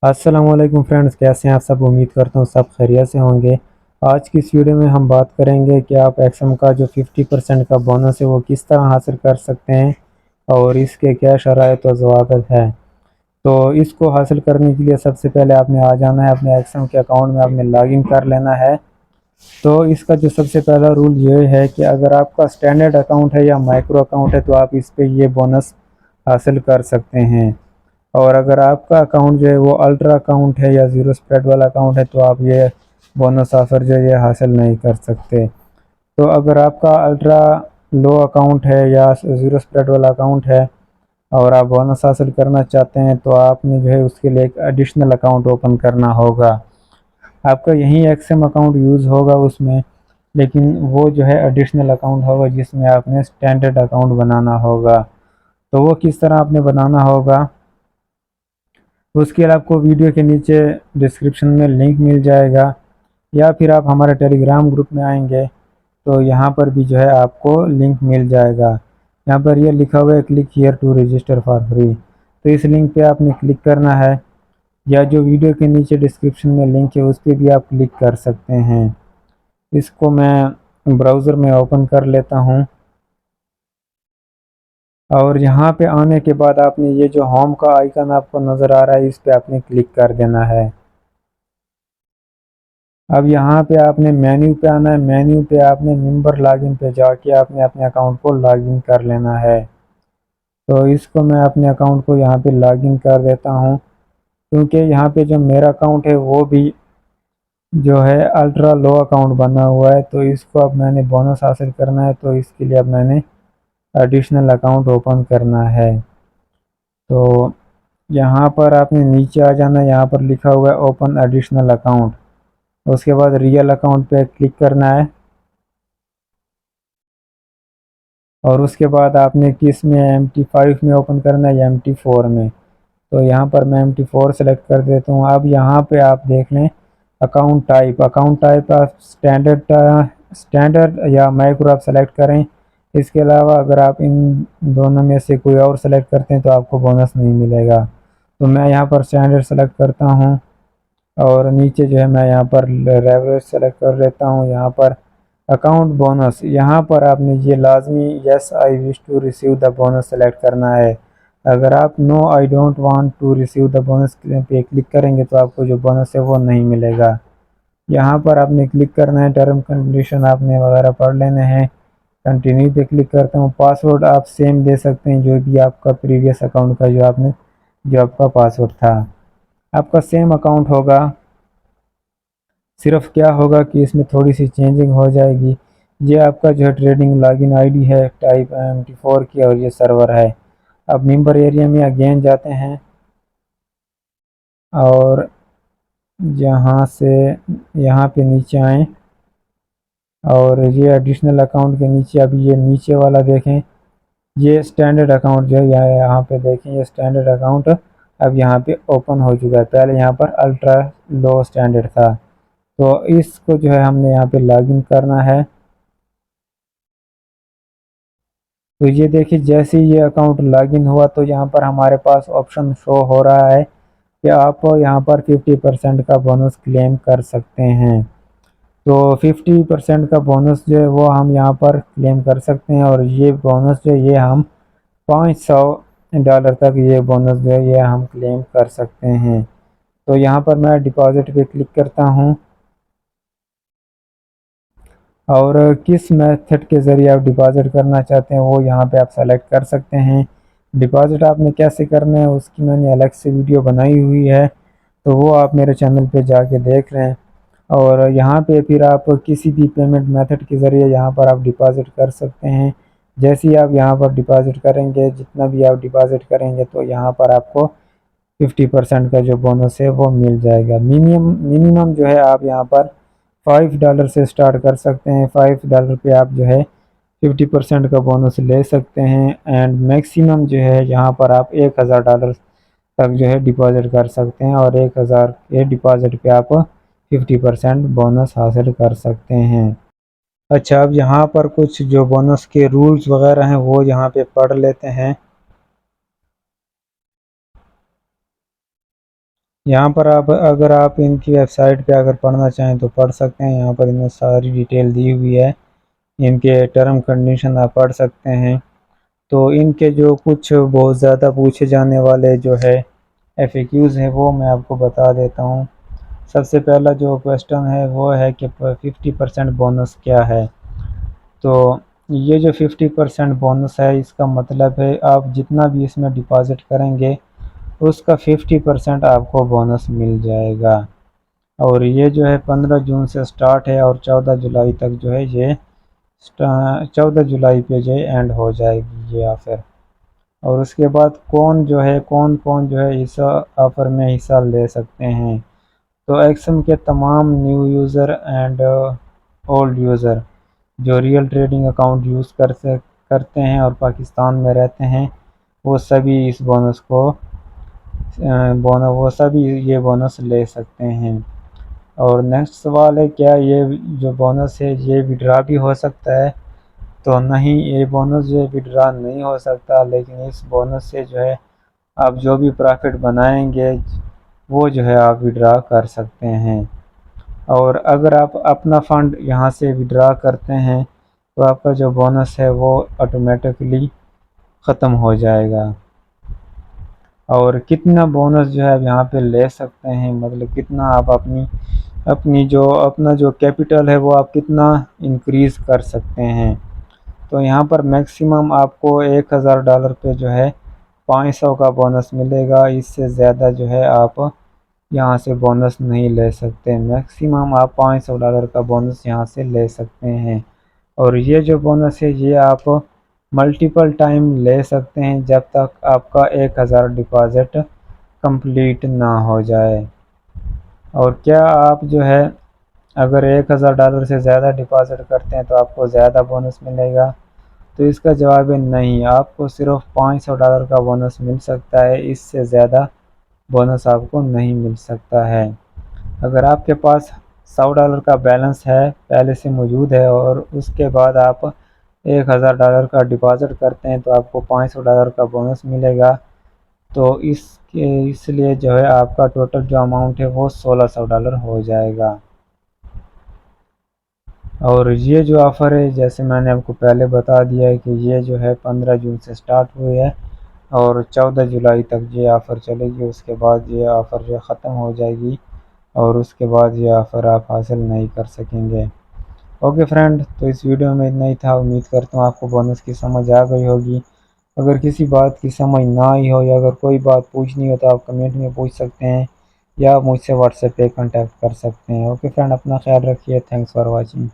अस्सलामुअलैकुम फ्रेंड्स, कैसे हैं आप सब। उम्मीद करता हूँ सब खैरियत से होंगे। आज की इस वीडियो में हम बात करेंगे कि आप एक्सएम का जो 50% का बोनस है वो किस तरह हासिल कर सकते हैं और इसके क्या शराइत और ज़वाबित है। तो इसको हासिल करने के लिए सबसे पहले आपने आ जाना है, अपने एक्सएम के अकाउंट में आपने लॉगिन कर लेना है। तो इसका जो सबसे पहला रूल ये है कि अगर आपका स्टैंडर्ड अकाउंट है या माइक्रो अकाउंट है तो आप इस पर ये बोनस हासिल कर सकते हैं। और अगर आपका अकाउंट जो है वो अल्ट्रा अकाउंट है या ज़ीरो स्प्रेड वाला अकाउंट है तो आप ये बोनस ऑफर जो है ये हासिल नहीं कर सकते। तो अगर आपका अल्ट्रा लो अकाउंट है या ज़ीरो स्प्रेड वाला अकाउंट है और आप बोनस हासिल करना चाहते हैं तो आपने जो है उसके लिए एक एडिशनल अकाउंट ओपन करना होगा। आपका यही एक्सएम अकाउंट यूज़ होगा उसमें, लेकिन वो जो है एडिशनल अकाउंट होगा जिसमें आपने स्टैंडर्ड अकाउंट बनाना होगा। तो वो किस तरह आपने बनाना होगा उसके लिए आपको वीडियो के नीचे डिस्क्रिप्शन में लिंक मिल जाएगा, या फिर आप हमारे टेलीग्राम ग्रुप में आएंगे तो यहाँ पर भी जो है आपको लिंक मिल जाएगा। यहाँ पर ये लिखा हुआ है click here to register for free. तो इस लिंक पे आपने क्लिक करना है, या जो वीडियो के नीचे डिस्क्रिप्शन में लिंक है उस पर भी आप क्लिक कर सकते हैं। इसको मैं ब्राउज़र में ओपन कर लेता हूँ और यहाँ पे आने के बाद आपने ये जो होम का आइकन आपको नज़र आ रहा है इस पर आपने क्लिक कर देना है। अब यहाँ पे आपने मेन्यू पे आना है। मेन्यू पे आपने मेंबर लॉगिन पे जाके आपने अपने अकाउंट को लॉगिन कर लेना है। तो इसको मैं अपने अकाउंट को यहाँ पे लॉगिन कर देता हूँ, क्योंकि यहाँ पे जो मेरा अकाउंट है वो भी जो है अल्ट्रा लो अकाउंट बना हुआ है। तो इसको अब मैंने बोनस हासिल करना है तो इसके लिए अब मैंने एडिशनल अकाउंट ओपन करना है। तो यहाँ पर आपने नीचे आ जाना है, यहाँ पर लिखा हुआ है ओपन एडिशनल अकाउंट। उसके बाद रियल अकाउंट पे क्लिक करना है और उसके बाद आपने किस में MT5 में ओपन करना है या MT4 में। तो यहाँ पर मैं MT4 सेलेक्ट कर देता हूँ। अब यहाँ पे आप देख लें अकाउंट टाइप आप स्टैंडर्ड या माइक्रो आप सेलेक्ट करें। इसके अलावा अगर आप इन दोनों में से कोई और सेलेक्ट करते हैं तो आपको बोनस नहीं मिलेगा। तो मैं यहाँ पर स्टैंडर्ड सेलेक्ट करता हूँ और नीचे जो है मैं यहाँ पर रेवरेज सेलेक्ट कर लेता हूँ। यहाँ पर अकाउंट बोनस, यहाँ पर आपने ये लाजमी yes I wish to receive the bonus select करना है। अगर आप no I don't want to receive the bonus पे क्लिक करेंगे तो आपको जो बोनस है वो नहीं मिलेगा। यहाँ पर आपने क्लिक करना है, टर्म कंडीशन आपने वगैरह पढ़ लेने हैं। कंटिन्यू पे क्लिक करता हूँ। पासवर्ड आप सेम दे सकते हैं जो भी आपका प्रीवियस अकाउंट का जो आपका पासवर्ड था आपका सेम अकाउंट होगा। सिर्फ क्या होगा कि इसमें थोड़ी सी चेंजिंग हो जाएगी। ये आपका जो है ट्रेडिंग लॉगिन आईडी है टाइप MT4 की और ये सर्वर है। अब मेंबर एरिया में अगेन जाते हैं और यहाँ से यहाँ पे नीचे आएँ और ये एडिशनल अकाउंट के नीचे अभी ये नीचे वाला देखें, ये स्टैंडर्ड अकाउंट जो है यहाँ पे देखें, ये स्टैंडर्ड अकाउंट अब यहाँ पे ओपन हो चुका है। पहले यहाँ पर अल्ट्रा लो स्टैंडर्ड था। तो इसको जो है हमने यहाँ पे लॉगिन करना है। तो ये देखिए जैसे ही ये अकाउंट लॉगिन हुआ तो यहाँ पर हमारे पास ऑप्शन शो हो रहा है कि आप यहाँ पर 50% का बोनस क्लेम कर सकते हैं। तो 50% का बोनस जो है वो हम यहाँ पर क्लेम कर सकते हैं और ये बोनस जो है ये हम $500 तक ये बोनस जो है ये हम क्लेम कर सकते हैं। तो यहाँ पर मैं डिपॉजिट पे क्लिक करता हूँ और किस मेथड के ज़रिए आप डिपॉज़िट करना चाहते हैं वो यहाँ पे आप सेलेक्ट कर सकते हैं। डिपॉज़िट आपने कैसे करना है उसकी मैंने अलग से वीडियो बनाई हुई है, तो वो आप मेरे चैनल पे जाके देख लें। और यहाँ पे फिर आप किसी भी पेमेंट मेथड के ज़रिए यहाँ पर आप डिपॉज़िट कर सकते हैं। जैसे ही आप यहाँ पर डिपॉज़िट करेंगे, जितना भी आप डिपॉज़िट करेंगे तो यहाँ पर आपको 50% का जो बोनस है वो मिल जाएगा। मिनिमम जो है आप यहाँ पर $5 से स्टार्ट कर सकते हैं। $5 पे आप जो है 50% का बोनस ले सकते हैं एंड मैक्सिमम जो है यहाँ पर आप $1000 तक जो है डिपॉजिट कर सकते हैं और 1000 के डिपॉजिट पे आप 50% बोनस हासिल कर सकते हैं। अच्छा, अब यहाँ पर कुछ जो बोनस के रूल्स वगैरह हैं वो यहाँ पे पढ़ लेते हैं। यहाँ पर आप अगर आप इनकी वेबसाइट पे अगर पढ़ना चाहें तो पढ़ सकते हैं। यहाँ पर इनमें सारी डिटेल दी हुई है, इनके टर्म कंडीशन आप पढ़ सकते हैं। तो इनके जो कुछ बहुत ज़्यादा पूछे जाने वाले जो है एफएक्यूज़ हैं वो मैं आपको बता देता हूँ। सबसे पहला जो क्वेश्चन है वो है कि 50% बोनस क्या है। तो ये जो 50% बोनस है इसका मतलब है आप जितना भी इसमें डिपॉजिट करेंगे उसका 50% आपको बोनस मिल जाएगा। और ये जो है 15 जून से स्टार्ट है और 14 जुलाई तक जो है ये 14 जुलाई पे जो है एंड हो जाएगी ये ऑफ़र। और उसके बाद कौन कौन जो है इस ऑफ़र में हिस्सा ले सकते हैं। तो एक्सम के तमाम new user and old user जो रियल ट्रेडिंग अकाउंट यूज़ करते हैं और पाकिस्तान में रहते हैं वो सभी इस बोनस को वो सभी ये बोनस ले सकते हैं। और नेक्स्ट सवाल है क्या ये जो बोनस है ये विड्रा भी हो सकता है। तो नहीं, ये बोनस जो है विड्रा नहीं हो सकता, लेकिन इस बोनस से जो है आप जो भी प्रॉफिट बनाएंगे वो जो है आप विड्रा कर सकते हैं। और अगर आप अपना फ़ंड यहाँ से विड्रा करते हैं तो आपका जो बोनस है वो ऑटोमेटिकली ख़त्म हो जाएगा। और कितना बोनस जो है आप यहाँ पे ले सकते हैं, मतलब कितना आप अपना जो कैपिटल है वो आप कितना इंक्रीज़ कर सकते हैं। तो यहाँ पर मैक्सिमम आपको $1000 पे जो है 500 का बोनस मिलेगा। इससे ज़्यादा जो है आप यहाँ से बोनस नहीं ले सकते। मैक्सिमम आप $500 का बोनस यहाँ से ले सकते हैं। और ये जो बोनस है ये आप मल्टीपल टाइम ले सकते हैं जब तक आपका 1000 डिपॉज़िट कंप्लीट ना हो जाए। और क्या आप जो है अगर $1000 से ज़्यादा डिपॉज़िट करते हैं तो आपको ज़्यादा बोनस मिलेगा। तो इसका जवाब है नहीं, आपको सिर्फ $500 का बोनस मिल सकता है, इससे ज़्यादा बोनस आपको नहीं मिल सकता है। अगर आपके पास $100 का बैलेंस है पहले से मौजूद है और उसके बाद आप $1000 का डिपॉज़िट करते हैं तो आपको $500 का बोनस मिलेगा। तो इसलिए जो है आपका टोटल जो अमाउंट है वो $1600 हो जाएगा। और ये जो ऑफ़र है जैसे मैंने आपको पहले बता दिया है कि ये जो है 15 जून से स्टार्ट हुई है और 14 जुलाई तक ये ऑफ़र चलेगी। उसके बाद ये ऑफ़र जो ख़त्म हो जाएगी और उसके बाद ये ऑफ़र आप हासिल नहीं कर सकेंगे। ओके फ्रेंड, तो इस वीडियो में इतना ही था। उम्मीद करता हूँ आपको बोनस की समझ आ गई होगी। अगर किसी बात की समझ ना आई हो या अगर कोई बात पूछनी हो तो आप कमेंट में पूछ सकते हैं या मुझसे व्हाट्सएप पे कांटेक्ट कर सकते हैं। ओके फ्रेंड, अपना ख्याल रखिए। Thanks for watching.